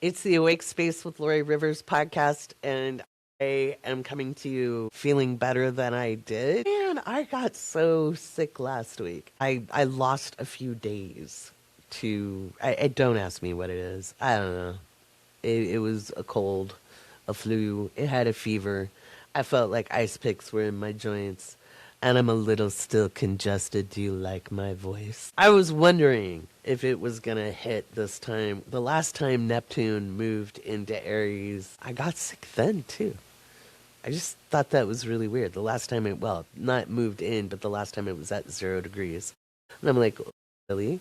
It's the Awake Space with Laurie Rivers podcast, and I am coming to you feeling better than I did. Man, I got so sick last week. I lost a few days to, don't ask me what it is. I don't know. It was a cold, a flu. It had a fever. I felt like ice picks were in my joints, and I'm a little still congested. Do you like my voice? I was wondering if it was gonna hit this time. The last time Neptune moved into Aries, I got sick then too. I just thought that was really weird. The last time it, well, not moved in, but the last time it was at 0 degrees. And I'm like, really?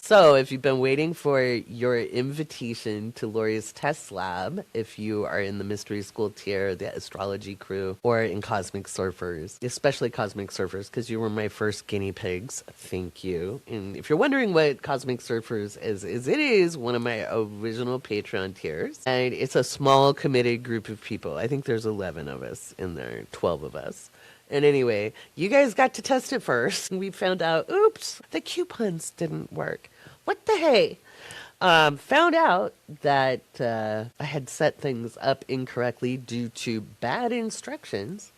So, if you've been waiting for your invitation to Laurie's test lab, if you are in the Mystery School tier, the Astrology crew, or in Cosmic Surfers, especially Cosmic Surfers, because you were my first guinea pigs, thank you. And if you're wondering what Cosmic Surfers is it is one of my original Patreon tiers, and it's a small committed group of people. I think there's 11 of us in there, 12 of us. And anyway, you guys got to test it first. We found out, oops, the coupons didn't work. What the hey? Found out that I had set things up incorrectly due to bad instructions.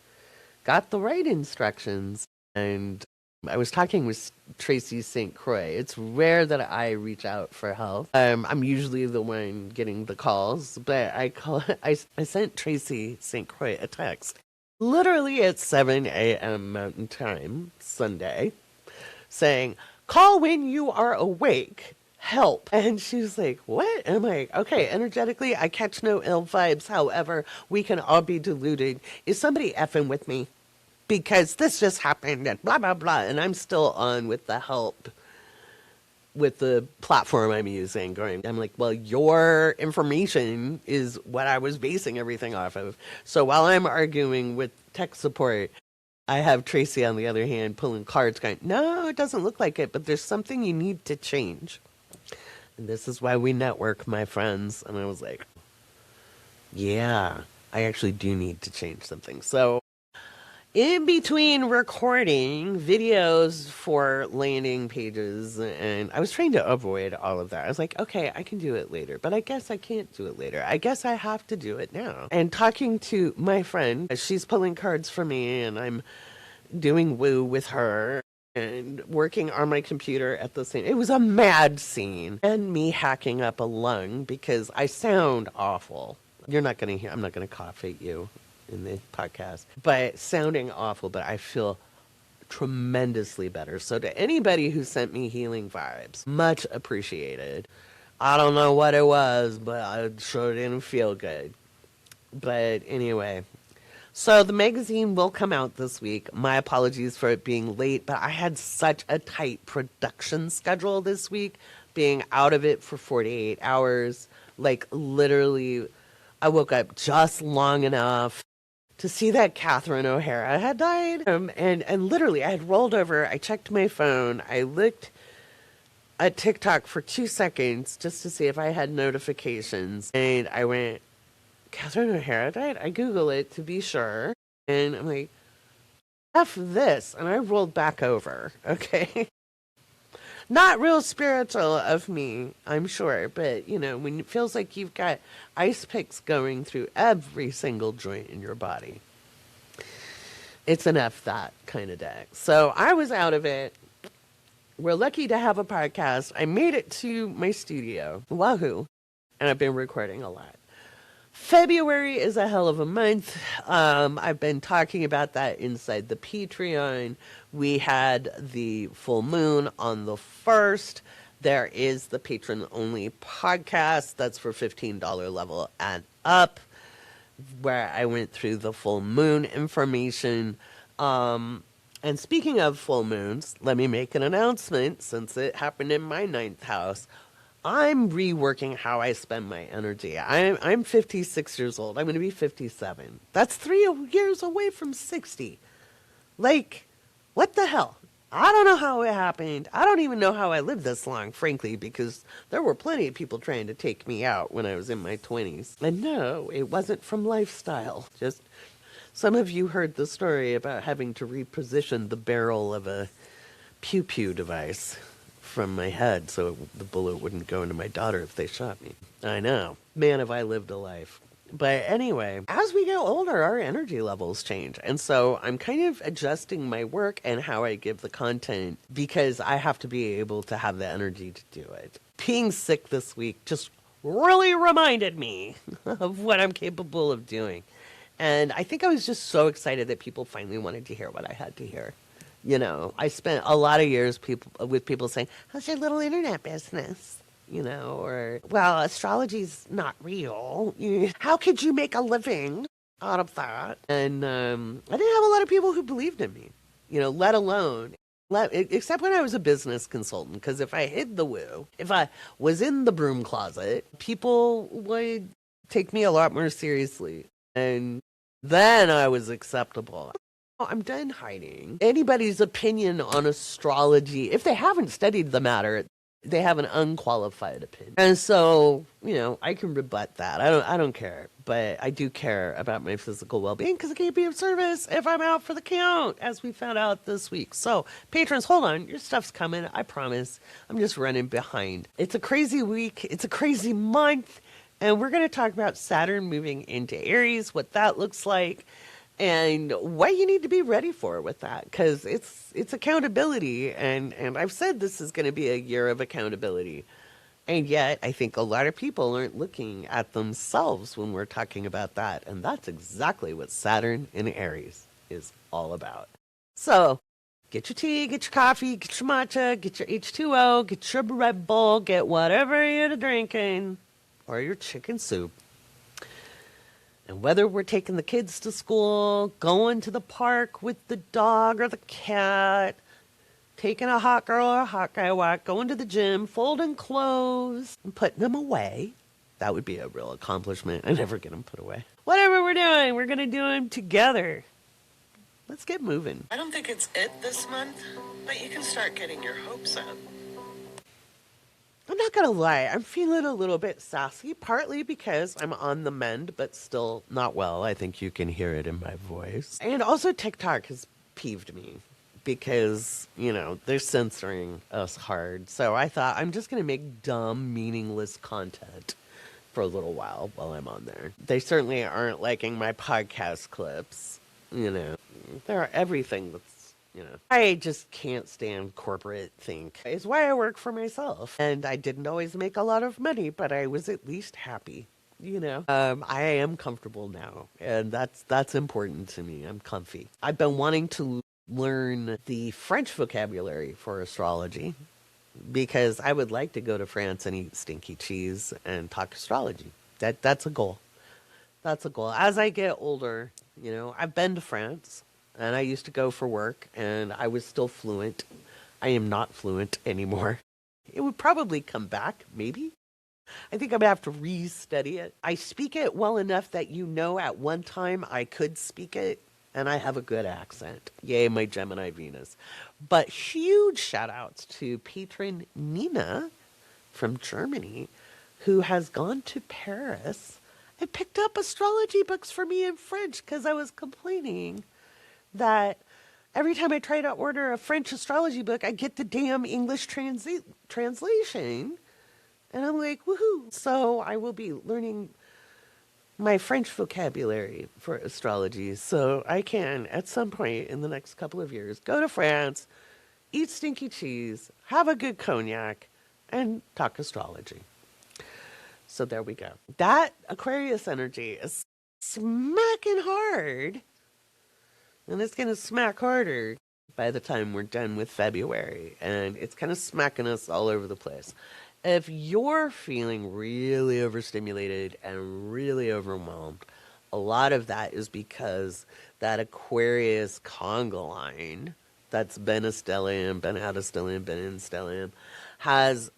Got the right instructions. And I was talking with Tracy St. Croix. It's rare that I reach out for help. I'm usually the one getting the calls, but I sent Tracy St. Croix a text. Literally at 7 a.m. Mountain Time, Sunday, saying, call when you are awake, help. And she was like, what? And I'm like, okay, energetically, I catch no ill vibes. However, we can all be deluded. Is somebody effing with me? Because this just happened and blah, blah, blah. And I'm still on with the help with the platform I'm using. I'm like, well, your information is what I was basing everything off of. So while I'm arguing with tech support, I have Tracy on the other hand pulling cards going, no, it doesn't look like it, but there's something you need to change. And this is why we network, my friends. And I was like, yeah, I actually do need to change something. So in between recording videos for landing pages, and I was trying to avoid all of that. I was like, okay, I can do it later, but I guess I can't do it later. I guess I have to do it now. And talking to my friend, she's pulling cards for me, and I'm doing woo with her and working on my computer at the same. It was a mad scene, and me hacking up a lung because I sound awful. You're not going to hear, I'm not going to cough at you in the podcast, but sounding awful, but I feel tremendously better. So to anybody who sent me healing vibes, much appreciated. I don't know what it was, but I sure didn't feel good. But anyway, so the magazine will come out this week. My apologies for it being late, but I had such a tight production schedule this week, being out of it for 48 hours. Like literally, I woke up just long enough to see that Catherine O'Hara had died. And literally, I had rolled over, I checked my phone, I looked at TikTok for 2 seconds just to see if I had notifications. And I went, Catherine O'Hara died? I Google it to be sure. And I'm like, F this. And I rolled back over, okay? Not real spiritual of me, I'm sure, but, you know, when it feels like you've got ice picks going through every single joint in your body, it's an F that kind of day. So I was out of it. We're lucky to have a podcast. I made it to my studio, wahoo, and I've been recording a lot. February is a hell of a month. I've been talking about that inside the Patreon. We had the full moon on the 1st. There is the patron-only podcast. That's for $15 level and up, where I went through the full moon information. And speaking of full moons, let me make an announcement since it happened in my 9th house. I'm reworking how I spend my energy. I'm 56 years old. I'm going to be 57. That's 3 years away from 60. Like, what the hell? I don't know how it happened. I don't even know how I lived this long, frankly, because there were plenty of people trying to take me out when I was in my 20s. And no, it wasn't from lifestyle. Just some of you heard the story about having to reposition the barrel of a pew-pew device from my head so the bullet wouldn't go into my daughter if they shot me. I know. Man, have I lived a life. But anyway, as we get older, our energy levels change. And so I'm kind of adjusting my work and how I give the content because I have to be able to have the energy to do it. Being sick this week just really reminded me of what I'm capable of doing. And I think I was just so excited that people finally wanted to hear what I had to hear. You know, I spent a lot of years with people saying, how's your little internet business? You know, or, well, astrology's not real. How could you make a living out of that? And I didn't have a lot of people who believed in me, you know, let alone, except when I was a business consultant. Because if I hid the woo, if I was in the broom closet, people would take me a lot more seriously. And then I was acceptable. I'm done hiding anybody's opinion on astrology. If they haven't studied the matter, they have an unqualified opinion. And so, you know, I can rebut that. I don't care. But I do care about my physical well-being because I can't be of service if I'm out for the count, as we found out this week. So, patrons, hold on. Your stuff's coming. I promise. I'm just running behind. It's a crazy week. It's a crazy month. And we're going to talk about Saturn moving into Aries, what that looks like, and what you need to be ready for with that, because it's accountability, and I've said this is going to be a year of accountability, and yet I think a lot of people aren't looking at themselves when we're talking about that, and that's exactly what Saturn in Aries is all about. So get your tea, get your coffee, get your matcha, get your H2O, get your Red Bull, get whatever you're drinking, or your chicken soup. And whether we're taking the kids to school, going to the park with the dog or the cat, taking a hot girl or a hot guy walk, going to the gym, folding clothes, and putting them away. That would be a real accomplishment. I never get them put away. Whatever we're doing, we're going to do them together. Let's get moving. I don't think it's it this month, but you can start getting your hopes up. I'm not going to lie, I'm feeling a little bit sassy, partly because I'm on the mend, but still not well. I think you can hear it in my voice. And also TikTok has peeved me because, you know, they're censoring us hard. So I thought I'm just going to make dumb, meaningless content for a little while I'm on there. They certainly aren't liking my podcast clips, you know. They're everything that's, you know, I just can't stand corporate think. It's why I work for myself. And I didn't always make a lot of money, but I was at least happy, you know. I am comfortable now, and that's important to me. I'm comfy. I've been wanting to learn the French vocabulary for astrology because I would like to go to France and eat stinky cheese and talk astrology. That's a goal. That's a goal. As I get older, you know, I've been to France. And I used to go for work, and I was still fluent. I am not fluent anymore. It would probably come back, maybe. I think I'm going to have to re-study it. I speak it well enough that you know at one time I could speak it, and I have a good accent. Yay, my Gemini Venus. But huge shout-outs to patron Nina from Germany, who has gone to Paris and picked up astrology books for me in French because I was complaining that every time I try to order a French astrology book, I get the damn English translation. And I'm like, woohoo. So I will be learning my French vocabulary for astrology so I can, at some point in the next couple of years, go to France, eat stinky cheese, have a good cognac, and talk astrology. So there we go. That Aquarius energy is smacking hard. And it's going to smack harder by the time we're done with February. And it's kind of smacking us all over the place. If you're feeling really overstimulated and really overwhelmed, a lot of that is because that Aquarius conga line, that's been a stellium, been out of stellium, been in stellium, has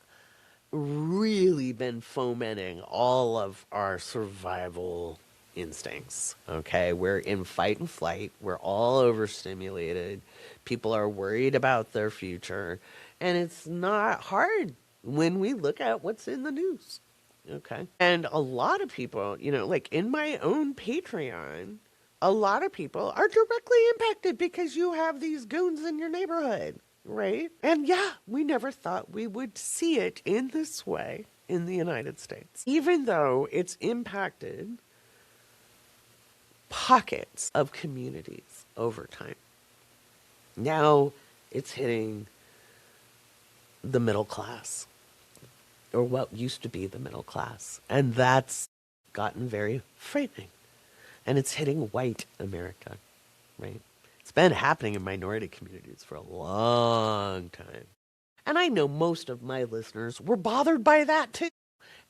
really been fomenting all of our survival instincts. Okay, we're in fight and flight. We're all overstimulated. People are worried about their future, and it's not hard when we look at what's in the news. Okay, and a lot of people, you know, like in my own Patreon, a lot of people are directly impacted because you have these goons in your neighborhood. right? And yeah, we never thought we would see it in this way in the United States, even though it's impacted pockets of communities over time. Now it's hitting the middle class, or what used to be the middle class. And that's gotten very frightening. And it's hitting white America, right? It's been happening in minority communities for a long time. And I know most of my listeners were bothered by that too.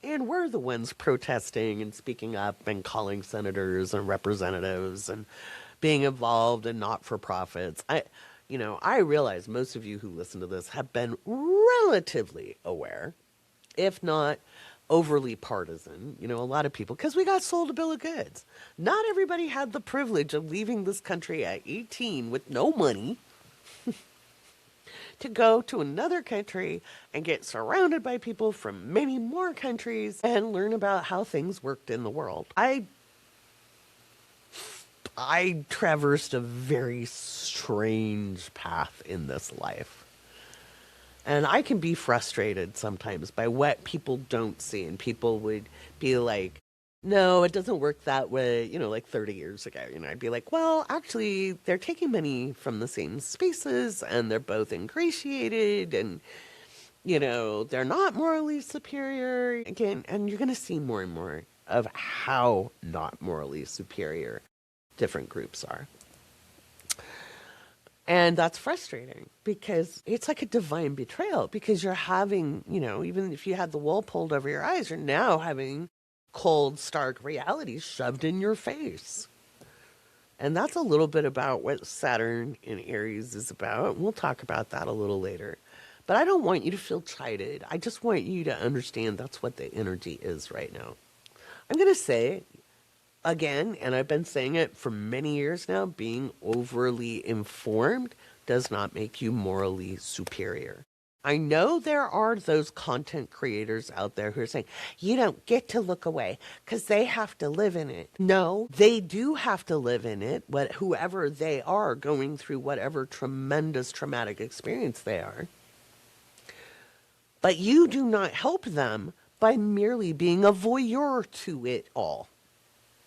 And we're the ones protesting and speaking up and calling senators and representatives and being involved in not-for-profits. I realize most of you who listen to this have been relatively aware, if not overly partisan. A lot of people, because we got sold a bill of goods. Not everybody had the privilege of leaving this country at 18 with no money to go to another country and get surrounded by people from many more countries and learn about how things worked in the world. I traversed a very strange path in this life. And I can be frustrated sometimes by what people don't see. And people would be like, no, it doesn't work that way, like 30 years ago. I'd be like, well, actually, they're taking money from the same spaces and they're both ingratiated and, they're not morally superior. Again, and you're going to see more and more of how not morally superior different groups are. And that's frustrating because it's like a divine betrayal, because you're having, even if you had the wool pulled over your eyes, you're now having cold, stark reality shoved in your face. And that's a little bit about what Saturn in Aries is about. We'll talk about that a little later. But I don't want you to feel chided. I just want you to understand that's what the energy is right now. I'm going to say again, and I've been saying it for many years now, being overly informed does not make you morally superior. I know there are those content creators out there who are saying, you don't get to look away because they have to live in it. No, they do have to live in it, whoever they are going through whatever tremendous traumatic experience they are. But you do not help them by merely being a voyeur to it all.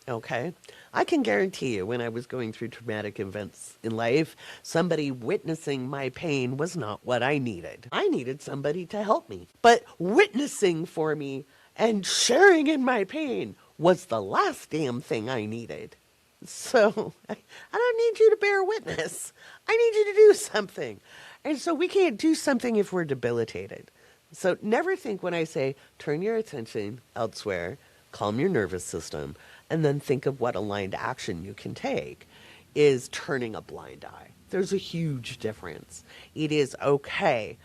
Okay? I can guarantee you when I was going through traumatic events in life, somebody witnessing my pain was not what I needed. I needed somebody to help me. But witnessing for me and sharing in my pain was the last damn thing I needed. So I don't need you to bear witness. I need you to do something. And so we can't do something if we're debilitated. So never think when I say turn your attention elsewhere, calm your nervous system, and then think of what aligned action you can take, is turning a blind eye. There's a huge difference. It is okay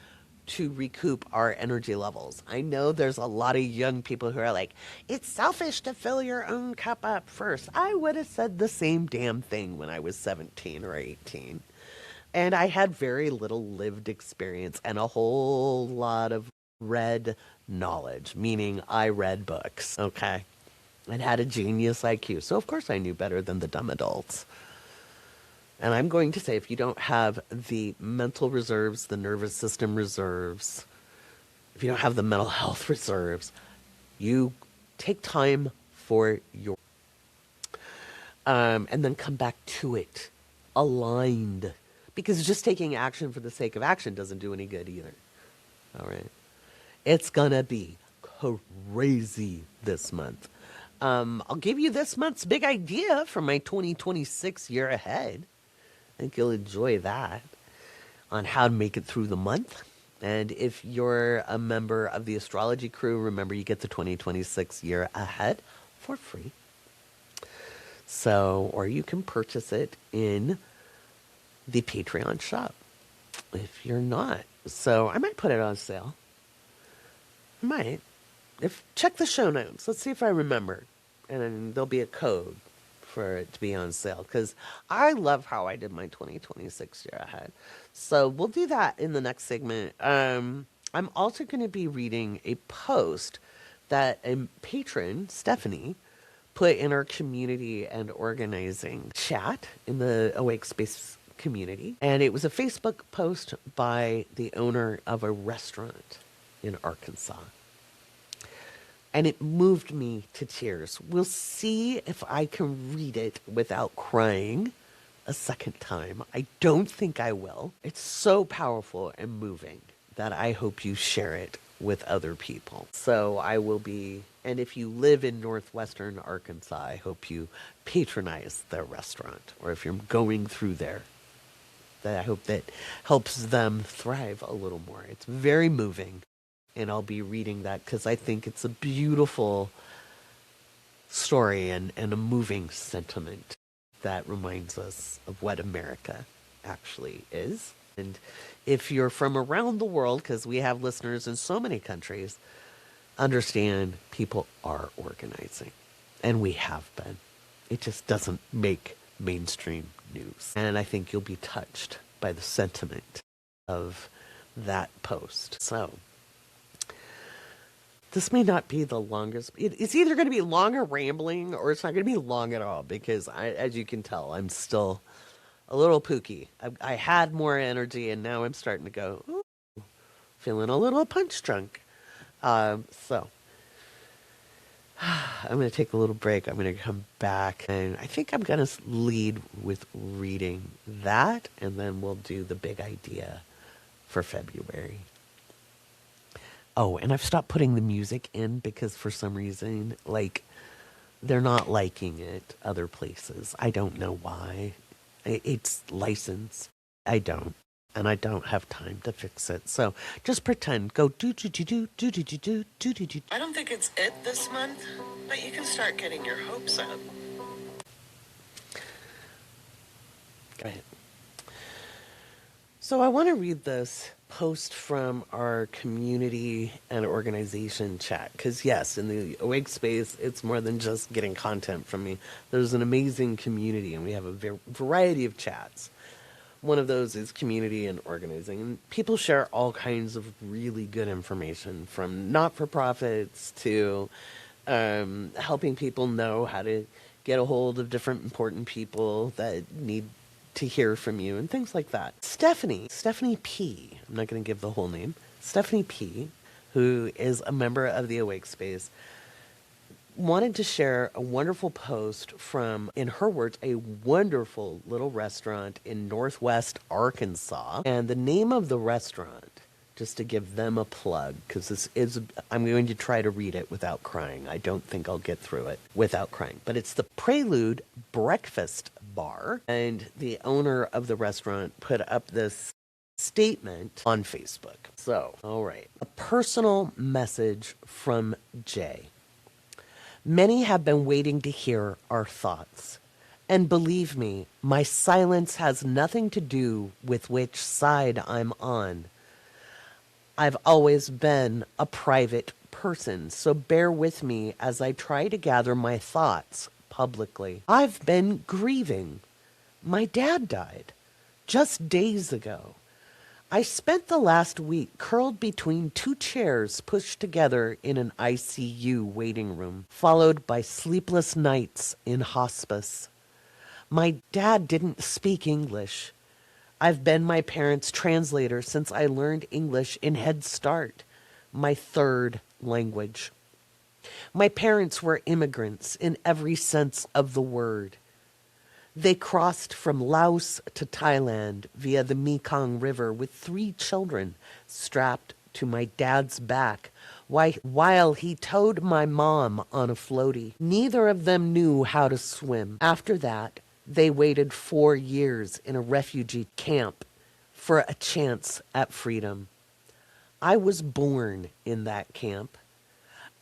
to recoup our energy levels. I know there's a lot of young people who are like, it's selfish to fill your own cup up first. I would have said the same damn thing when I was 17 or 18. And I had very little lived experience and a whole lot of read knowledge, meaning I read books, okay? And had a genius IQ. So, of course, I knew better than the dumb adults. And I'm going to say, if you don't have the mental reserves, the nervous system reserves, if you don't have the mental health reserves, you take time for your... and then come back to it, aligned. Because just taking action for the sake of action doesn't do any good either. All right? It's going to be crazy this month. I'll give you this month's big idea for my 2026 year ahead. I think you'll enjoy that on how to make it through the month. And if you're a member of the Astrology crew, remember you get the 2026 year ahead for free. So, or you can purchase it in the Patreon shop if you're not. So I might put it on sale. I might. Check the show notes. Let's see if I remember. And there'll be a code for it to be on sale, because I love how I did my 2026 year ahead. So we'll do that in the next segment. I'm also going to be reading a post that a patron, Stephanie, put in our community and organizing chat in the Awake Space community. And it was a Facebook post by the owner of a restaurant in Arkansas. And it moved me to tears. We'll see if I can read it without crying a second time. I don't think I will. It's so powerful and moving that I hope you share it with other people. So I will be, and if you live in northwestern Arkansas, I hope you patronize their restaurant, or if you're going through there, that I hope that helps them thrive a little more. It's very moving, and I'll be reading that because I think it's a beautiful story and a moving sentiment that reminds us of what America actually is. And if you're from around the world, because we have listeners in so many countries, understand people are organizing. And we have been. It just doesn't make mainstream news. And I think you'll be touched by the sentiment of that post. So this may not be the longest. It's either going to be long or rambling, or it's not going to be long at all, because as you can tell, I'm still a little pooky. I had more energy, and now I'm starting to go, ooh, feeling a little punch drunk. So I'm going to take a little break. I'm going to come back, and I think I'm going to lead with reading that, and then we'll do the big idea for February. Oh, and I've stopped putting the music in because for some reason, they're not liking it other places. I don't know why. It's licensed. I don't. And I don't have time to fix it. So just pretend. Go do. I don't think it's it this month, but you can start getting your hopes up. Go ahead. So I want to read this post from our community and organization chat. Because yes, in the Awake space, it's more than just getting content from me. There's an amazing community, and we have a variety of chats. One of those is community and organizing. And people share all kinds of really good information, from not-for-profits to helping people know how to get a hold of different important people that need to hear from you and things like that. Stephanie P, I'm not going to give the whole name, Stephanie P, who is a member of the Awake Space, wanted to share a wonderful post from, in her words, a wonderful little restaurant in Northwest Arkansas. And the name of the restaurant, just to give them a plug, because this is, I'm going to try to read it without crying. I don't think I'll get through it without crying. But it's the Prelude Breakfast Bar. And the owner of the restaurant put up this statement on Facebook. So, all right. A personal message from Jay. Many have been waiting to hear our thoughts. And believe me, my silence has nothing to do with which side I'm on. I've always been a private person, so bear with me as I try to gather my thoughts publicly. I've been grieving. My dad died just days ago. I spent the last week curled between two chairs pushed together in an ICU waiting room, followed by sleepless nights in hospice. My dad didn't speak English. I've been my parents' translator since I learned English in Head Start, my third language. My parents were immigrants in every sense of the word. They crossed from Laos to Thailand via the Mekong River with 3 children strapped to my dad's back while he towed my mom on a floaty. Neither of them knew how to swim. After that, they waited 4 years in a refugee camp for a chance at freedom. I was born in that camp.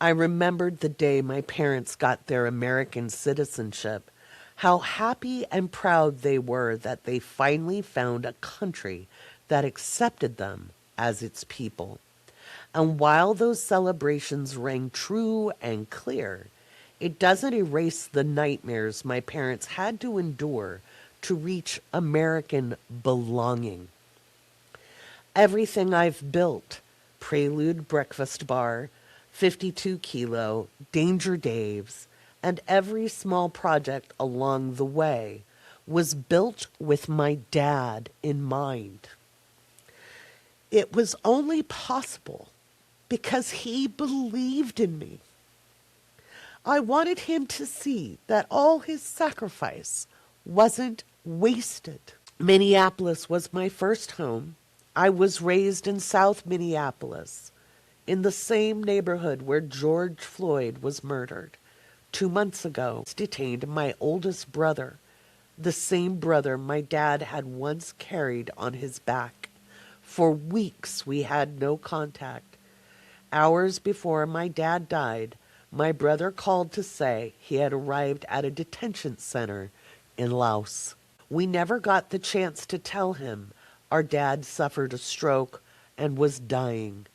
I remembered the day my parents got their American citizenship, how happy and proud they were that they finally found a country that accepted them as its people. And while those celebrations rang true and clear, it doesn't erase the nightmares my parents had to endure to reach American belonging. Everything I've built, Prelude Breakfast Bar, 52 Kilo, Danger Dave's, and every small project along the way was built with my dad in mind. It was only possible because he believed in me. I wanted him to see that all his sacrifice wasn't wasted. Minneapolis was my first home. I was raised in South Minneapolis, in the same neighborhood where George Floyd was murdered. 2 months ago, detained my oldest brother, the same brother my dad had once carried on his back. For weeks we had no contact. Hours before my dad died, my brother called to say he had arrived at a detention center in Laos. We never got the chance to tell him our dad suffered a stroke and was dying.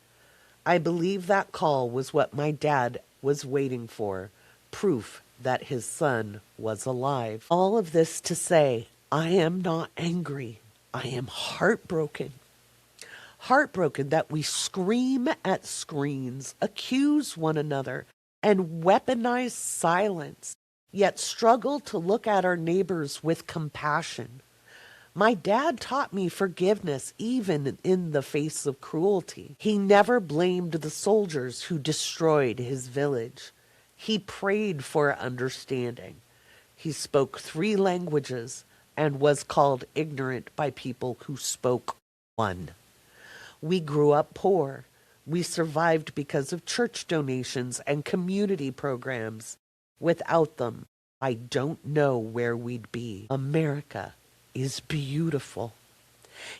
I believe that call was what my dad was waiting for, proof that his son was alive. All of this to say, I am not angry. I am heartbroken. Heartbroken that we scream at screens, accuse one another, and weaponize silence, yet struggle to look at our neighbors with compassion. My dad taught me forgiveness even in the face of cruelty. He never blamed the soldiers who destroyed his village. He prayed for understanding. He spoke 3 languages and was called ignorant by people who spoke 1. We grew up poor. We survived because of church donations and community programs. Without them, I don't know where we'd be. America is beautiful.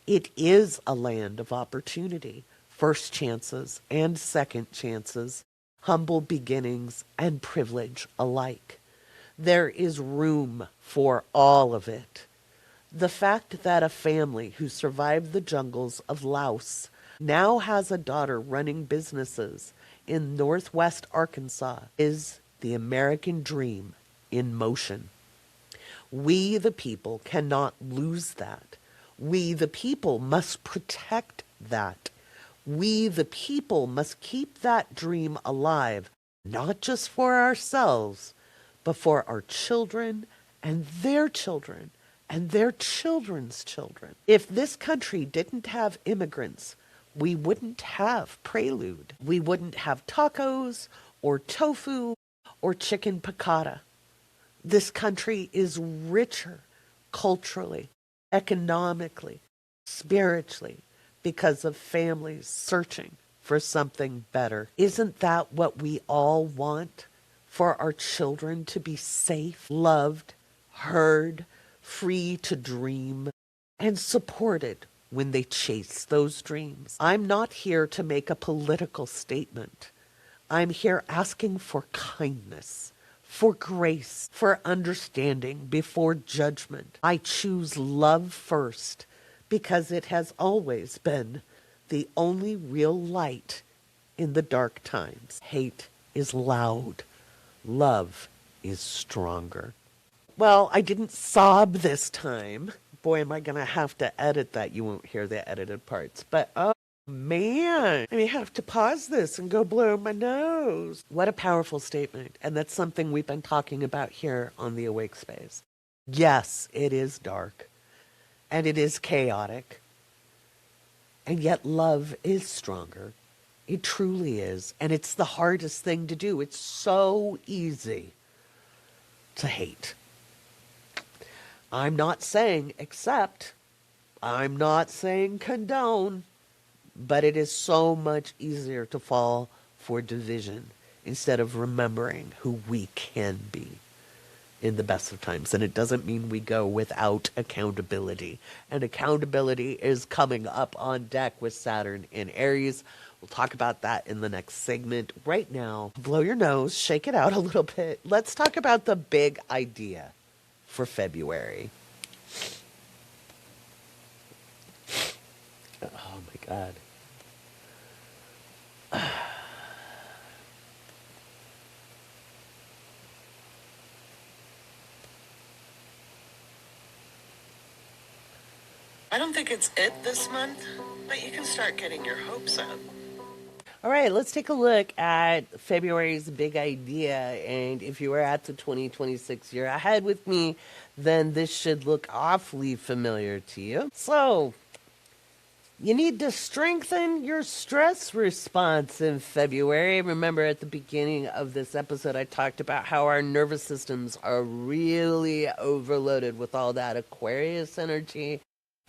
It is a land of opportunity, first chances and second chances, humble beginnings and privilege alike. There is room for all of it. The fact that a family who survived the jungles of Laos now has a daughter running businesses in Northwest Arkansas is the American dream in motion. We, the people, cannot lose that. We, the people, must protect that. We, the people, must keep that dream alive, not just for ourselves, but for our children and their children and their children's children. If this country didn't have immigrants, we wouldn't have Prelude. We wouldn't have tacos or tofu or chicken piccata. This country is richer culturally, economically, spiritually, because of families searching for something better. Isn't that what we all want? For our children to be safe, loved, heard, free to dream, and supported when they chase those dreams. I'm not here to make a political statement. I'm here asking for kindness, for grace, for understanding before judgment. I choose love first because it has always been the only real light in the dark times. Hate is loud. Love is stronger. Well, I didn't sob this time. Boy, am I going to have to edit that. You won't hear the edited parts. But, oh, man, I may have to pause this and go blow my nose. What a powerful statement. And that's something we've been talking about here on the Awake Space. Yes, it is dark. And it is chaotic. And yet love is stronger. It truly is. And it's the hardest thing to do. It's so easy to hate. I'm not saying accept. I'm not saying condone. But it is so much easier to fall for division instead of remembering who we can be in the best of times. And it doesn't mean we go without accountability. And accountability is coming up on deck with Saturn in Aries. We'll talk about that in the next segment. Right now, blow your nose, shake it out a little bit. Let's talk about the big idea for February. Oh my God. I don't think it's it this month, but you can start getting your hopes up. All right, let's take a look at February's big idea. And if you were at the 2026 year ahead with me, then this should look awfully familiar to you. So, you need to strengthen your stress response in February. Remember, at the beginning of this episode, I talked about how our nervous systems are really overloaded with all that Aquarius energy.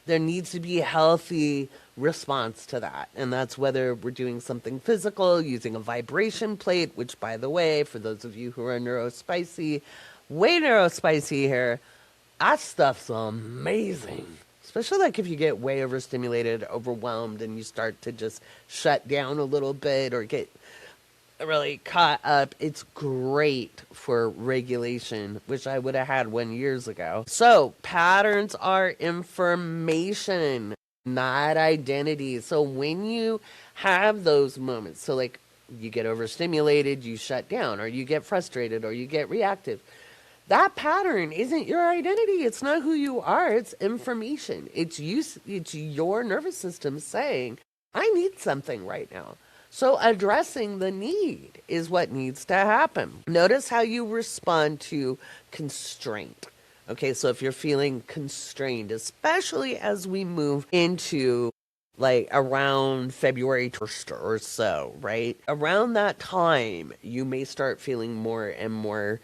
There needs to be a healthy response to that. And that's whether we're doing something physical, using a vibration plate, which, by the way, for those of you who are neurospicy, way neurospicy here, that stuff's amazing. Especially like if you get way overstimulated, overwhelmed, and you start to just shut down a little bit or get really caught up. It's great for regulation, which I would have had 1 years ago. So patterns are information, not identity. So when you have those moments, so like you get overstimulated, you shut down, or you get frustrated, or you get reactive, that pattern isn't your identity. It's not who you are. It's information. It's you. It's your nervous system saying, I need something right now. So addressing the need is what needs to happen. Notice how you respond to constraint. Okay, so if you're feeling constrained, especially as we move into like around February 1st or so, right? Around that time, you may start feeling more and more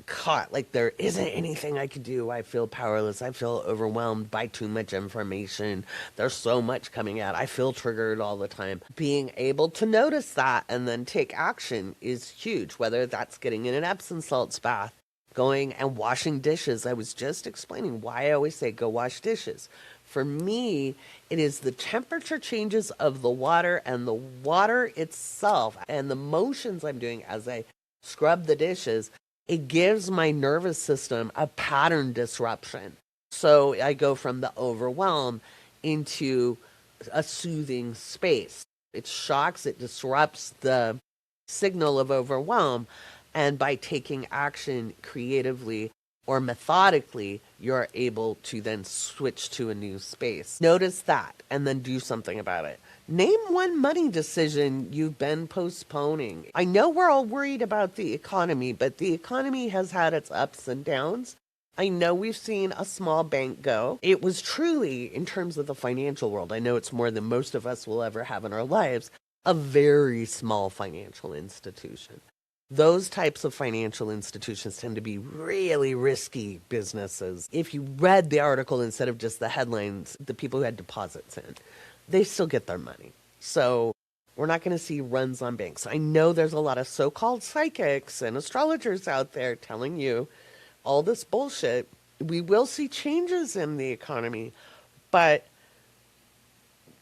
caught, like there isn't anything I could do. I feel powerless. I feel overwhelmed by too much information. There's so much coming out. I feel triggered all the time. Being able to notice that and then take action is huge, whether that's getting in an Epsom salts bath, going and washing dishes. I was just explaining why I always say go wash dishes. For me, it is the temperature changes of the water and the water itself and the motions I'm doing as I scrub the dishes. It gives my nervous system a pattern disruption. So I go from the overwhelm into a soothing space. It shocks, it disrupts the signal of overwhelm. And by taking action creatively or methodically, you're able to then switch to a new space. Notice that and then do something about it. Name one money decision you've been postponing. I know we're all worried about the economy, but the economy has had its ups and downs. I know we've seen a small bank go. It was truly, in terms of the financial world, I know it's more than most of us will ever have in our lives, a very small financial institution. Those types of financial institutions tend to be really risky businesses. If you read the article instead of just the headlines, the people who had deposits in, they still get their money. So we're not going to see runs on banks. I know there's a lot of so-called psychics and astrologers out there telling you all this bullshit. We will see changes in the economy, but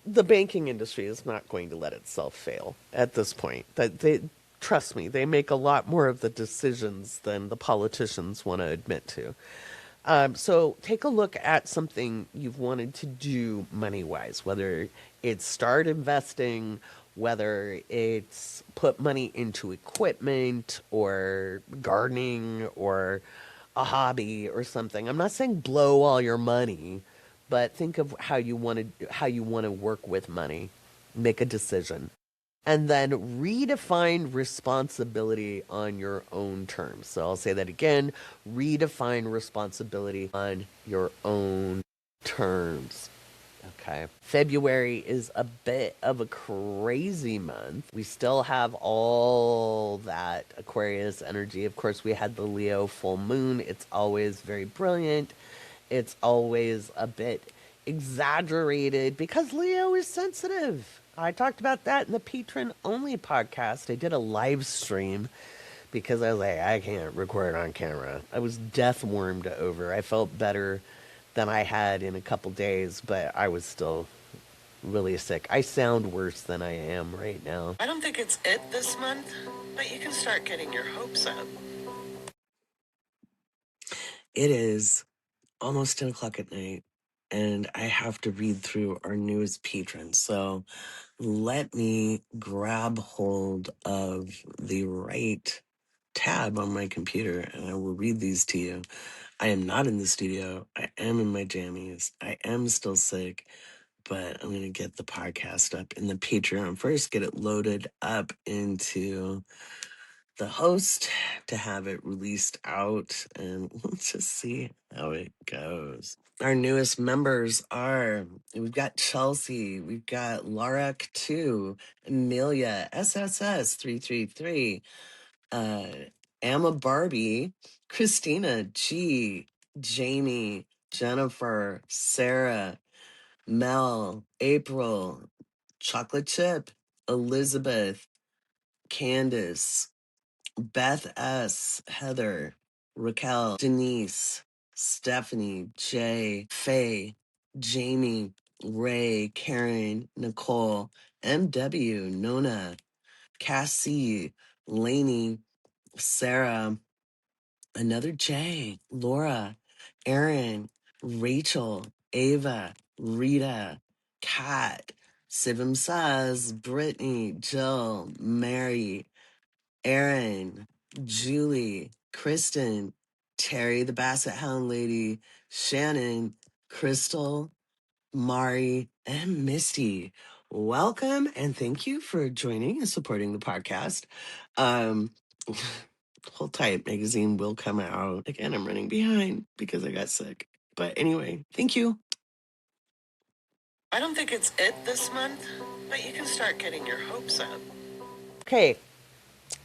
the banking industry is not going to let itself fail at this point. Trust me, they make a lot more of the decisions than the politicians want to admit to. So take a look at something you've wanted to do money-wise, whether it's start investing, whether it's put money into equipment or gardening or a hobby or something. I'm not saying blow all your money, but think of how you want to work with money. Make a decision. And then redefine responsibility on your own terms. So I'll say that again, redefine responsibility on your own terms. Okay. February is a bit of a crazy month. We still have all that Aquarius energy. Of course, we had the Leo full moon. It's always very brilliant. It's always a bit exaggerated because Leo is sensitive. I talked about that in the Patron only podcast. I did a live stream because I was like, I can't record on camera. I was death wormed over. I felt better than I had in a couple days, but I was still really sick. I sound worse than I am right now. I don't think it's it this month, but you can start getting your hopes up. It is almost 10 o'clock at night, and I have to read through our newest patron. So let me grab hold of the right tab on my computer, and I will read these to you. I am not in the studio. I am in my jammies. I am still sick, but I'm going to get the podcast up in the Patreon first, get it loaded up into the host to have it released out, and we'll just see how it goes. Our newest members are, we've got Chelsea, we've got Larek 2, Amelia, SSS 333, Emma Barbie, Christina G, Jamie, Jennifer, Sarah, Mel, April, Chocolate Chip, Elizabeth, Candace, Beth S, Heather, Raquel, Denise, Stephanie, Jay, Faye, Jamie, Ray, Karen, Nicole, MW, Nona, Cassie, Lainey, Sarah, another J, Laura, Aaron, Rachel, Ava, Rita, Kat, Sivam Saz, Brittany, Jill, Mary, Aaron, Julie, Kristen, Terry the Basset Hound Lady, Shannon, Crystal, Mari, and Misty. Welcome and thank you for joining and supporting the podcast. Um, Hold tight, magazine will come out. Again, I'm running behind because I got sick. But anyway, thank you. I don't think it's it this month, but you can start getting your hopes up. Okay,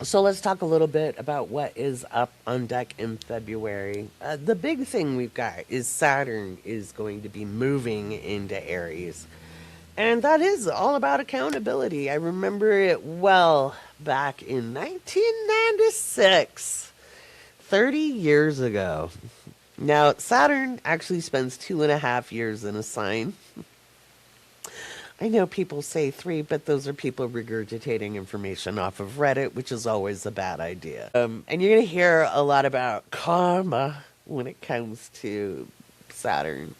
so let's talk a little bit about what is up on deck in February. The big thing we've got is Saturn is going to be moving into Aries. And that is all about accountability. I remember it well back in 1996, 30 years ago. Now, Saturn actually spends 2.5 years in a sign. I know people say 3, but those are people regurgitating information off of Reddit, which is always a bad idea. And you're going to hear a lot about karma when it comes to Saturn.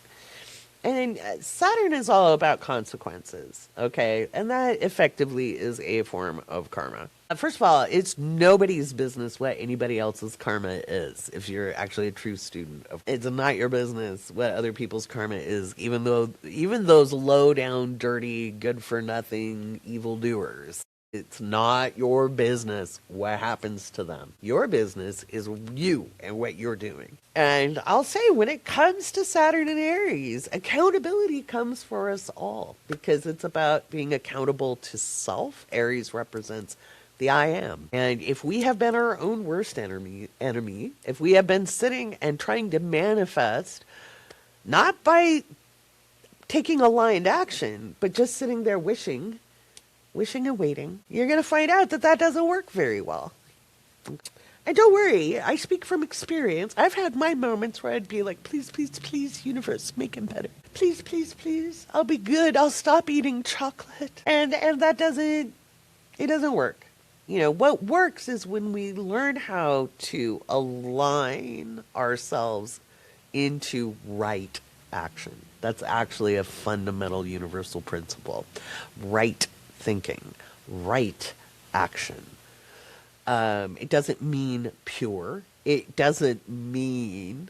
And Saturn is all about consequences, okay? And that effectively is a form of karma. First of all, it's nobody's business what anybody else's karma is, if you're actually a true student. It's not your business what other people's karma is, even those low-down, dirty, good-for-nothing evildoers. It's not your business what happens to them. Your business is you and what you're doing. And I'll say when it comes to Saturn and Aries, accountability comes for us all because it's about being accountable to self. Aries represents the I am. And if we have been our own worst enemy, if we have been sitting and trying to manifest, not by taking aligned action, but just sitting there wishing and waiting, you're going to find out that that doesn't work very well. And don't worry, I speak from experience. I've had my moments where I'd be like, please, please, please, universe, make him better. Please, please, please, I'll be good. I'll stop eating chocolate. And that doesn't work. You know, what works is when we learn how to align ourselves into right action. That's actually a fundamental universal principle. Right thinking, right action. It doesn't mean pure. It doesn't mean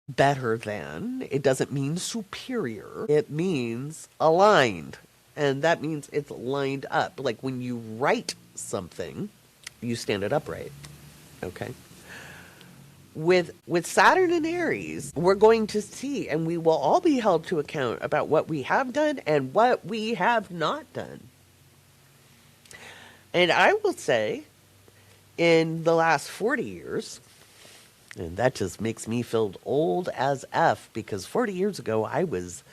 better than. It doesn't mean superior. It means aligned. And that means it's lined up. Like when you write something, you stand it upright. Okay? With Saturn and Aries, we're going to see, and we will all be held to account about what we have done and what we have not done. And I will say, in the last 40 years, and that just makes me feel old as F, because 40 years ago I was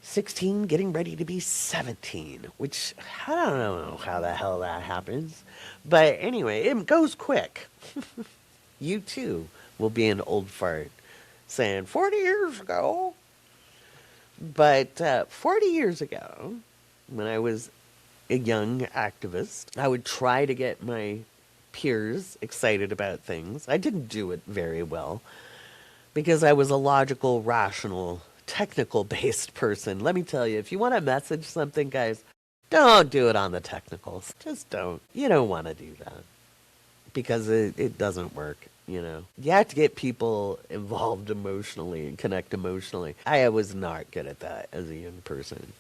16, getting ready to be 17, which I don't know how the hell that happens. But anyway, it goes quick. You too will be an old fart saying 40 years ago. But 40 years ago, when I was a young activist, I would try to get my peers excited about things. I didn't do it very well because I was a logical, rational, technical-based person. Let me tell you, if you want to message something, guys, don't do it on the technicals. Just don't. You don't want to do that because it doesn't work. You know, you have to get people involved emotionally and connect emotionally. I was not good at that as a young person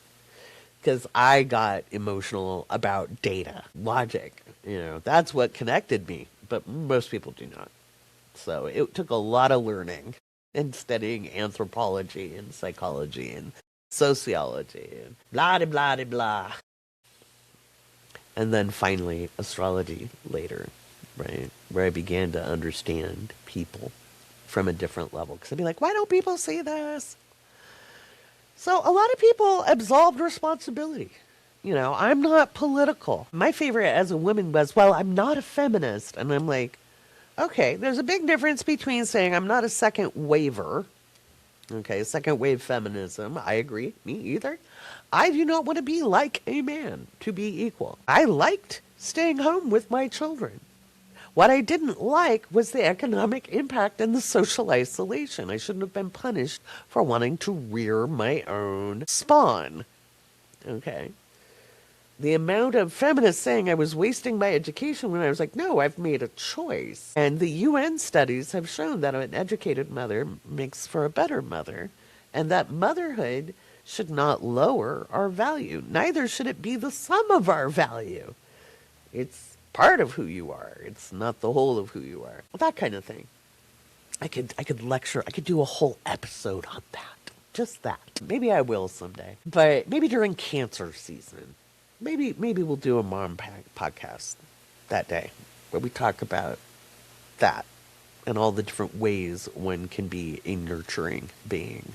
because I got emotional about data, logic. You know, that's what connected me, but most people do not. So it took a lot of learning and studying anthropology and psychology and sociology and blah, blah, blah, blah. And then finally, astrology later, right? Where I began to understand people from a different level. Because I'd be like, why don't people see this? So a lot of people absolved responsibility. You know, I'm not political. My favorite as a woman was, well, I'm not a feminist. And I'm like, okay, there's a big difference between saying I'm not a second waver. Okay, second wave feminism. I agree. Me either. I do not want to be like a man to be equal. I liked staying home with my children. What I didn't like was the economic impact and the social isolation. I shouldn't have been punished for wanting to rear my own spawn. Okay. The amount of feminists saying I was wasting my education when I was like, no, I've made a choice. And the UN studies have shown that an educated mother makes for a better mother, and that motherhood should not lower our value. Neither should it be the sum of our value. It's part of who you are. It's not the whole of who you are. That kind of thing. I could lecture. I could do a whole episode on that. Just that. Maybe I will someday. But maybe during Cancer season. Maybe we'll do a mom podcast that day where we talk about that and all the different ways one can be a nurturing being,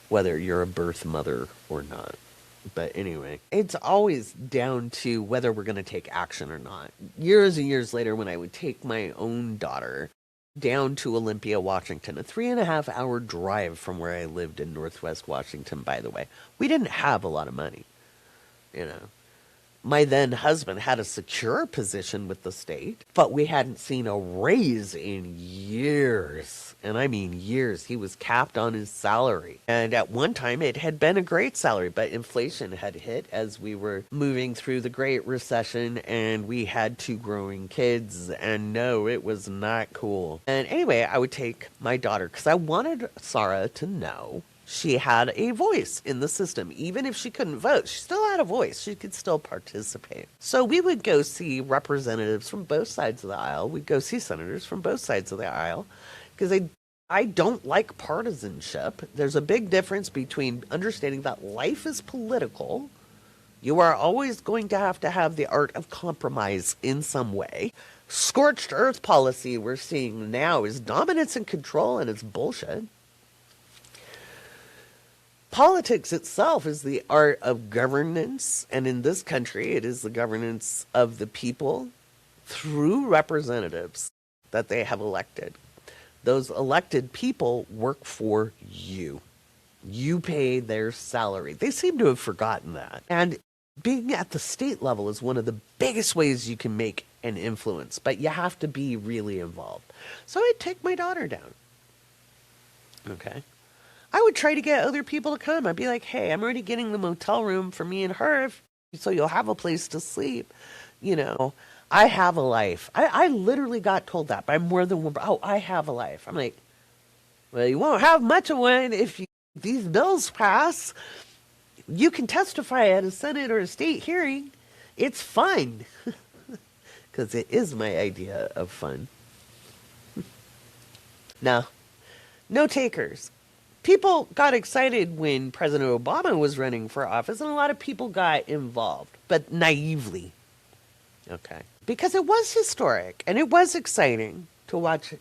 whether you're a birth mother or not. But anyway, it's always down to whether we're going to take action or not. Years and years later, when I would take my own daughter down to Olympia, Washington, a 3.5-hour drive from where I lived in Northwest Washington, by the way, we didn't have a lot of money, you know. My then husband had a secure position with the state, but we hadn't seen a raise in years. And I mean years. He was capped on his salary. And at one time it had been a great salary, but inflation had hit as we were moving through the Great Recession and we had 2 growing kids. And no, it was not cool. And anyway, I would take my daughter because I wanted Sarah to know she had a voice in the system. Even if she couldn't vote, she still had a voice. She could still participate. So we would go see representatives from both sides of the aisle. We'd go see senators from both sides of the aisle because I don't like partisanship. There's a big difference between understanding that life is political. You are always going to have the art of compromise in some way. Scorched earth policy we're seeing now is dominance and control, and it's bullshit. Politics itself is the art of governance, and in this country, it is the governance of the people through representatives that they have elected. Those elected people work for you. You pay their salary. They seem to have forgotten that. And being at the state level is one of the biggest ways you can make an influence, but you have to be really involved. So I'd take my daughter down. Okay. I would try to get other people to come. I'd be like, hey, I'm already getting the motel room for me and her, so you'll have a place to sleep. You know, I have a life. I literally got told that by more than one. Oh, I have a life. I'm like, well, you won't have much of one if these bills pass. You can testify at a Senate or a state hearing. It's fun. Because it is my idea of fun. Now, no takers. People got excited when President Obama was running for office, and a lot of people got involved, but naively. Okay. Because it was historic, and it was exciting to watch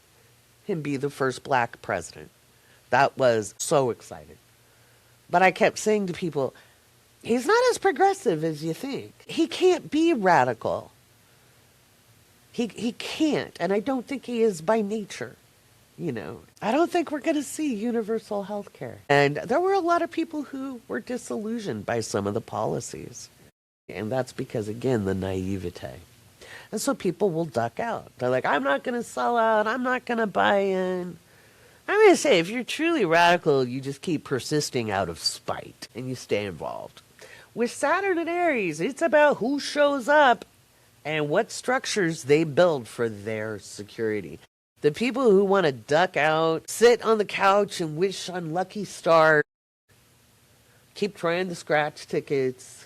him be the first black president. That was so exciting. But I kept saying to people, he's not as progressive as you think. He can't be radical. He can't, and I don't think he is by nature. You know, I don't think we're going to see universal health care. And there were a lot of people who were disillusioned by some of the policies. And that's because, again, the naivete. And so people will duck out. They're like, I'm not going to sell out. I'm not going to buy in. I'm going to say, if you're truly radical, you just keep persisting out of spite and you stay involved. With Saturn and Aries, it's about who shows up and what structures they build for their security. The people who want to duck out, sit on the couch and wish on lucky stars, keep trying to scratch tickets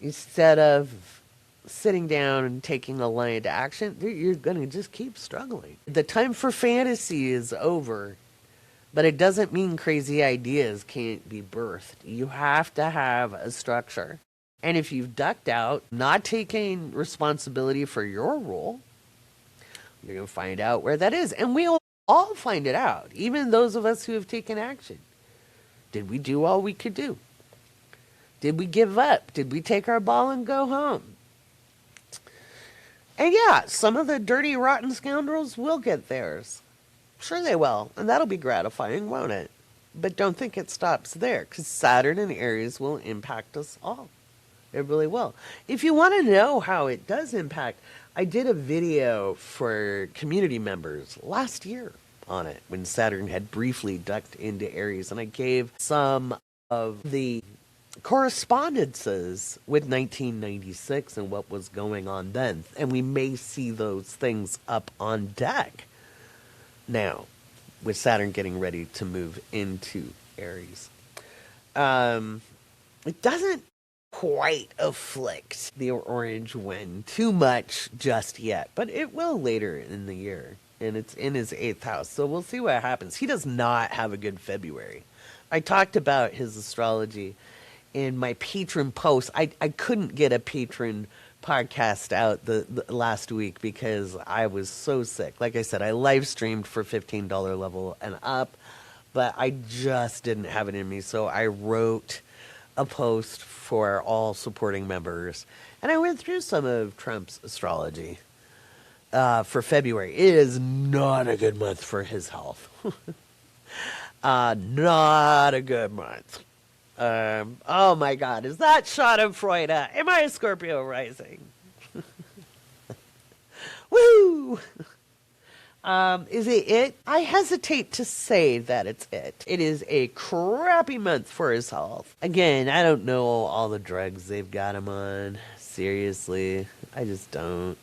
instead of sitting down and taking a line to action, you're going to just keep struggling. The time for fantasy is over, but it doesn't mean crazy ideas can't be birthed. You have to have a structure. And if you've ducked out, not taking responsibility for your role, you're going to find out where that is. And we'll all find it out, even those of us who have taken action. Did we do all we could do? Did we give up? Did we take our ball and go home? And yeah, some of the dirty, rotten scoundrels will get theirs. Sure they will. And that'll be gratifying, won't it? But don't think it stops there, because Saturn and Aries will impact us all. It really will. If you want to know how it does impact, I did a video for community members last year on it when Saturn had briefly ducked into Aries, and I gave some of the correspondences with 1996 and what was going on then. And we may see those things up on deck now with Saturn getting ready to move into Aries. It doesn't quite afflict the orange wind too much just yet, but it will later in the year. And it's in his 8th house, so we'll see what happens. He does not have a good February. I talked about his astrology in my patron post. I couldn't get a patron podcast out the last week because I was so sick. Like I said, I live streamed for $15 level and up, but I just didn't have it in me. So I wrote a post for all supporting members, and I went through some of Trump's astrology for February. It is not a good month for his health. Not a good month. Oh my God, is that Schadenfreude? Am I a Scorpio rising? Woo! Is it? I hesitate to say that it's it. It is a crappy month for his health. Again, I don't know all the drugs they've got him on. Seriously, I just don't.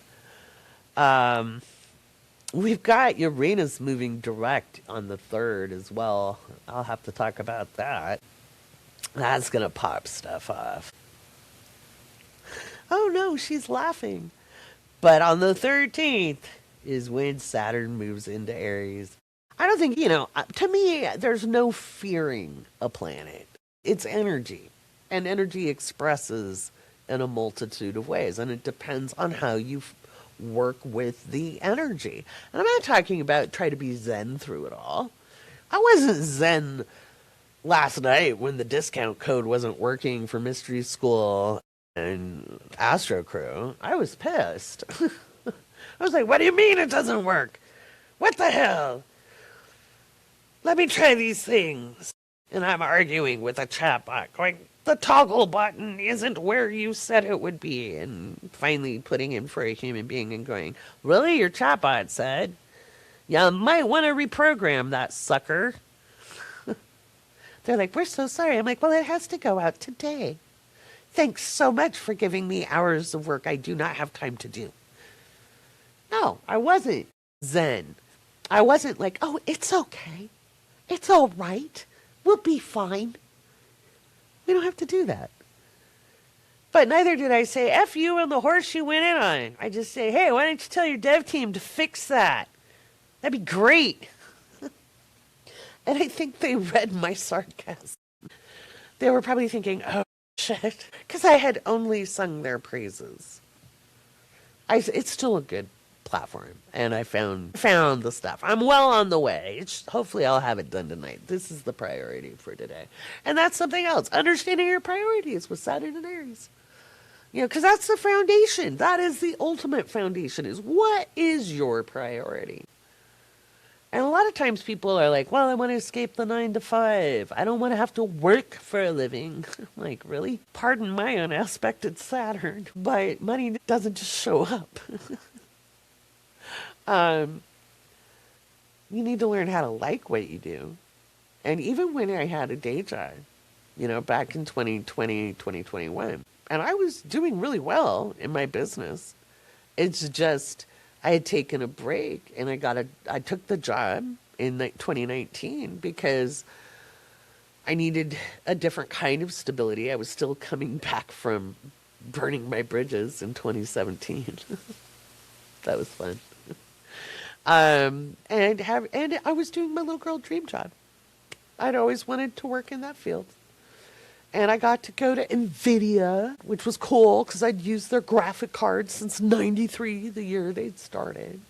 We've got Uranus moving direct on the 3rd as well. I'll have to talk about that. That's going to pop stuff off. Oh no, she's laughing. But on the 13th is when Saturn moves into Aries. I don't think, to me, there's no fearing a planet. It's energy. And energy expresses in a multitude of ways. And it depends on how you work with the energy. And I'm not talking about try to be zen through it all. I wasn't zen last night when the discount code wasn't working for Mystery School and Astro Crew. I was pissed. I was like, what do you mean it doesn't work? What the hell? Let me try these things. And I'm arguing with a chatbot going, the toggle button isn't where you said it would be. And finally putting in for a human being and going, really? Your chatbot said? You might want to reprogram that sucker. They're like, we're so sorry. I'm like, well, it has to go out today. Thanks so much for giving me hours of work I do not have time to do. No, I wasn't zen. I wasn't like, oh, it's okay. It's all right. We'll be fine. We don't have to do that. But neither did I say, F you and the horse you went in on. I just say, hey, why don't you tell your dev team to fix that? That'd be great. And I think they read my sarcasm. They were probably thinking, oh, shit. Because I had only sung their praises. It's still a good platform. And I found the stuff. I'm well on the way. Hopefully I'll have it done tonight. This is the priority for today. And that's something else. Understanding your priorities with Saturn and Aries. Because that's the foundation. That is the ultimate foundation, is what is your priority? And a lot of times people are like, well, I want to escape the 9 to 5. I don't want to have to work for a living. I'm like, really? Pardon my unaspected Saturn, but money doesn't just show up. You need to learn how to like what you do. And even when I had a day job, back in 2020, 2021, and I was doing really well in my business. It's just, I had taken a break and I took the job in 2019 because I needed a different kind of stability. I was still coming back from burning my bridges in 2017. That was fun. And I was doing my little girl dream job. I'd always wanted to work in that field. And I got to go to NVIDIA, which was cool because I'd used their graphic cards since '93, the year they'd started.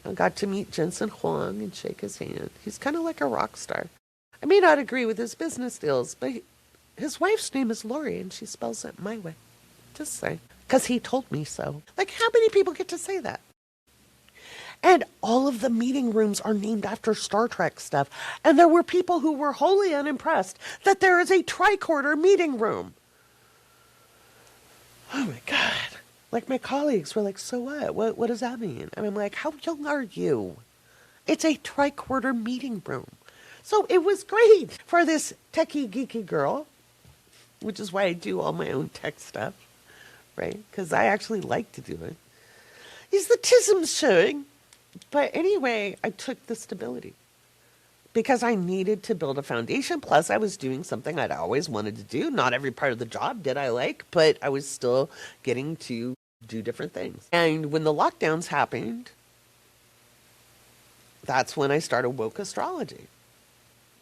I got to meet Jensen Huang and shake his hand. He's kind of like a rock star. I may not agree with his business deals, but his wife's name is Laurie, and she spells it my way. Just saying. Because he told me so. Like, how many people get to say that? And all of the meeting rooms are named after Star Trek stuff. And there were people who were wholly unimpressed that there is a tricorder meeting room. Oh my God. Like, my colleagues were like, so what? What does that mean? And I'm like, how young are you? It's a tricorder meeting room. So it was great for this techie, geeky girl, which is why I do all my own tech stuff, right? Because I actually like to do it. Is the tisms showing? But anyway, I took the stability because I needed to build a foundation. Plus, I was doing something I'd always wanted to do. Not every part of the job did I like, but I was still getting to do different things. And when the lockdowns happened, that's when I started woke astrology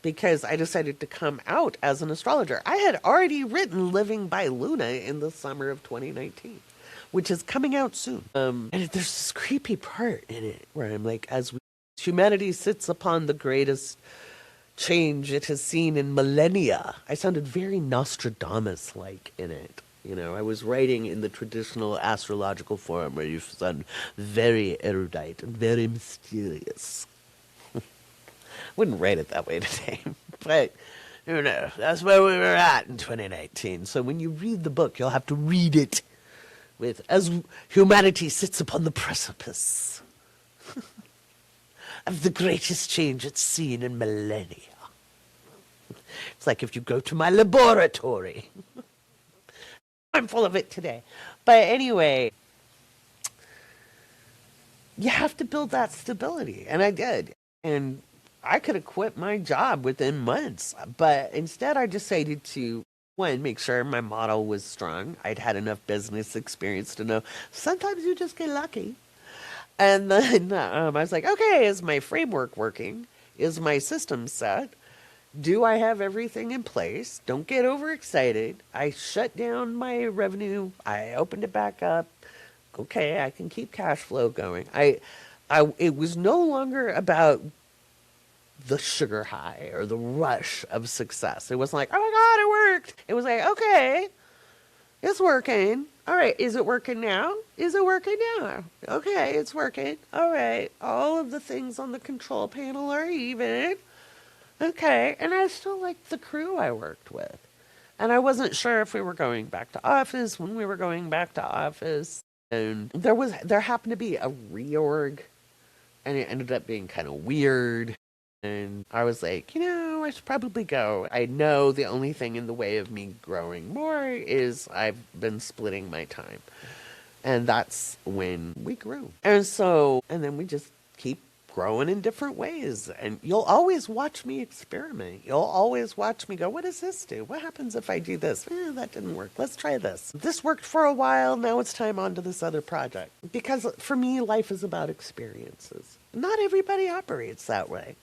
because I decided to come out as an astrologer. I had already written Living by Luna in the summer of 2019. Which is coming out soon. And there's this creepy part in it where I'm like, humanity sits upon the greatest change it has seen in millennia. I sounded very Nostradamus-like in it. You know, I was writing in the traditional astrological form where you sound very erudite and very mysterious. Wouldn't write it that way today, but you know, that's where we were at in 2019. So when you read the book, you'll have to read it with, as humanity sits upon the precipice of the greatest change it's seen in millennia. It's like if you go to my laboratory. I'm full of it today. But anyway, you have to build that stability. And I did. And I could have quit my job within months. But instead, I decided to, one, make sure my model was strong. I'd had enough business experience to know sometimes you just get lucky. And then I was like, okay, is my framework working? Is my system set? Do I have everything in place? Don't get overexcited. I shut down my revenue. I opened it back up. Okay, I can keep cash flow going. It was no longer about the sugar high or the rush of success. It wasn't like, oh my God, it worked. It was like, okay, it's working. All right, is it working now? Is it working now? Okay, it's working. All right, all of the things on the control panel are even. Okay, and I still liked the crew I worked with. And I wasn't sure if we were going back to office, when we were going back to office. And there happened to be a reorg, and it ended up being kind of weird. And I was like, I should probably go. I know the only thing in the way of me growing more is I've been splitting my time. And that's when we grew. And then we just keep growing in different ways. And you'll always watch me experiment. You'll always watch me go, what does this do? What happens if I do this? That didn't work. Let's try this. This worked for a while. Now it's time on to this other project. Because for me, life is about experiences. Not everybody operates that way.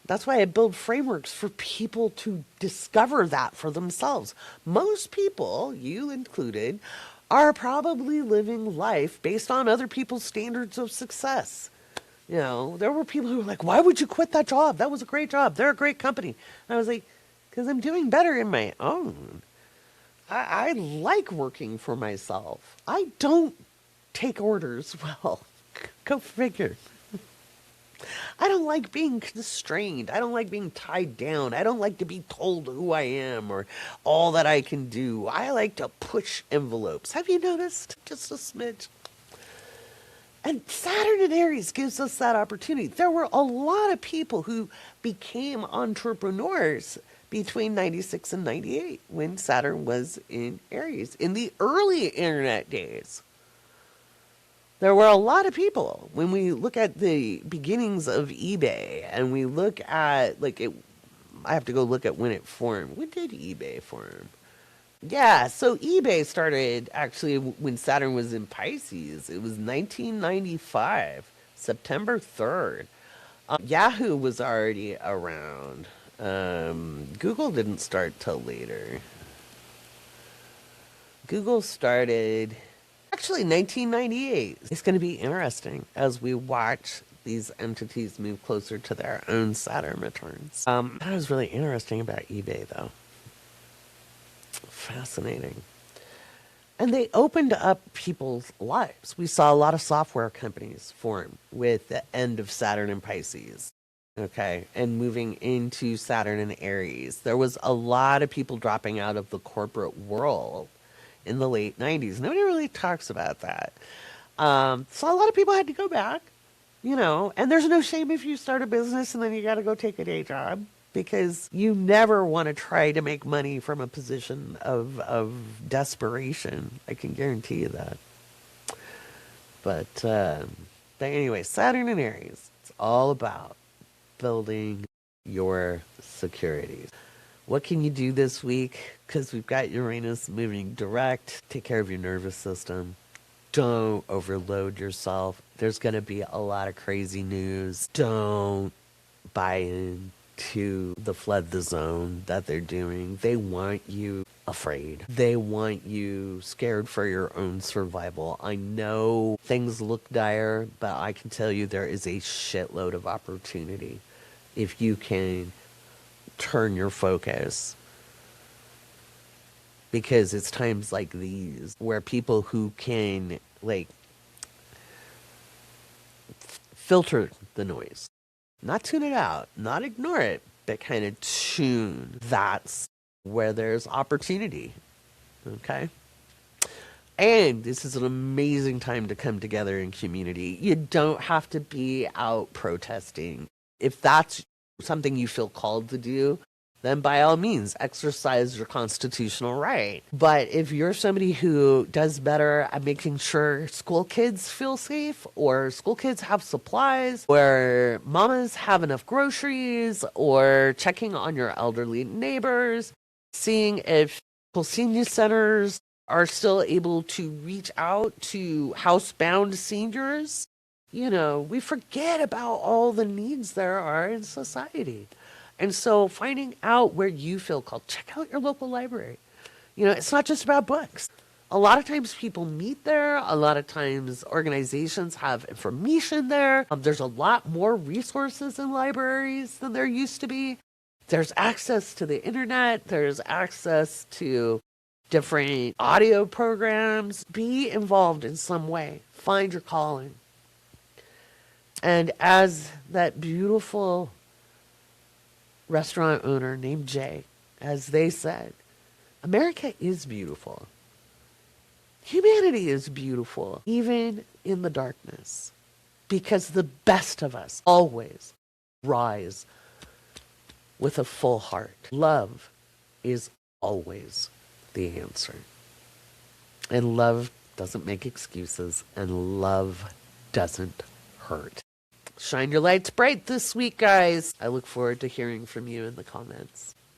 That's why I build frameworks for people to discover that for themselves. Most people, you included, are probably living life based on other people's standards of success. There were people who were like, why would you quit that job? That was a great job. They're a great company. And I was like, because I'm doing better in my own. I like working for myself. I don't take orders well. Go figure. I don't like being constrained. I don't like being tied down. I don't like to be told who I am or all that I can do. I like to push envelopes. Have you noticed? Just a smidge. And Saturn in Aries gives us that opportunity. There were a lot of people who became entrepreneurs between 96 and 98 when Saturn was in Aries, in the early internet days. There were a lot of people. When we look at the beginnings of eBay and we look at, like, it, I have to go look at when it formed. When did eBay form? Yeah, so eBay started actually when Saturn was in Pisces. It was 1995, September 3rd. Yahoo was already around. Google didn't start till later. Google started actually 1998. It's going to be interesting as we watch these entities move closer to their own Saturn returns. That was really interesting about eBay, though. Fascinating. And they opened up people's lives. We saw a lot of software companies form with the end of Saturn and Pisces. Okay. And moving into Saturn and Aries. There was a lot of people dropping out of the corporate world in the late 90s. Nobody really talks about that. So a lot of people had to go back, you know, and there's no shame if you start a business and then you got to go take a day job, because you never want to try to make money from a position of desperation. I can guarantee you that. But anyway, Saturn and Aries, it's all about building your securities. What can you do this week? Because we've got Uranus moving direct. Take care of your nervous system. Don't overload yourself. There's going to be a lot of crazy news. Don't buy into the flood the zone that they're doing. They want you afraid. They want you scared for your own survival. I know things look dire, but I can tell you there is a shitload of opportunity if you can turn your focus. Because it's times like these where people who can, like, filter the noise, not tune it out, not ignore it, but kind of tune, that's where there's opportunity. Okay? And this is an amazing time to come together in community. You don't have to be out protesting. If that's something you feel called to do, then by all means, exercise your constitutional right. But if you're somebody who does better at making sure school kids feel safe, or school kids have supplies, or mamas have enough groceries, or checking on your elderly neighbors, seeing if senior centers are still able to reach out to housebound seniors, you know, we forget about all the needs there are in society. And so finding out where you feel called, check out your local library. You know, it's not just about books. A lot of times people meet there. A lot of times organizations have information there. There's a lot more resources in libraries than there used to be. There's access to the internet. There's access to different audio programs. Be involved in some way. Find your calling. And as that beautiful restaurant owner named Jay, as they said, America is beautiful. Humanity is beautiful, even in the darkness, because the best of us always rise with a full heart. Love is always the answer. And love doesn't make excuses, and love doesn't hurt. Shine your lights bright this week, guys. I look forward to hearing from you in the comments.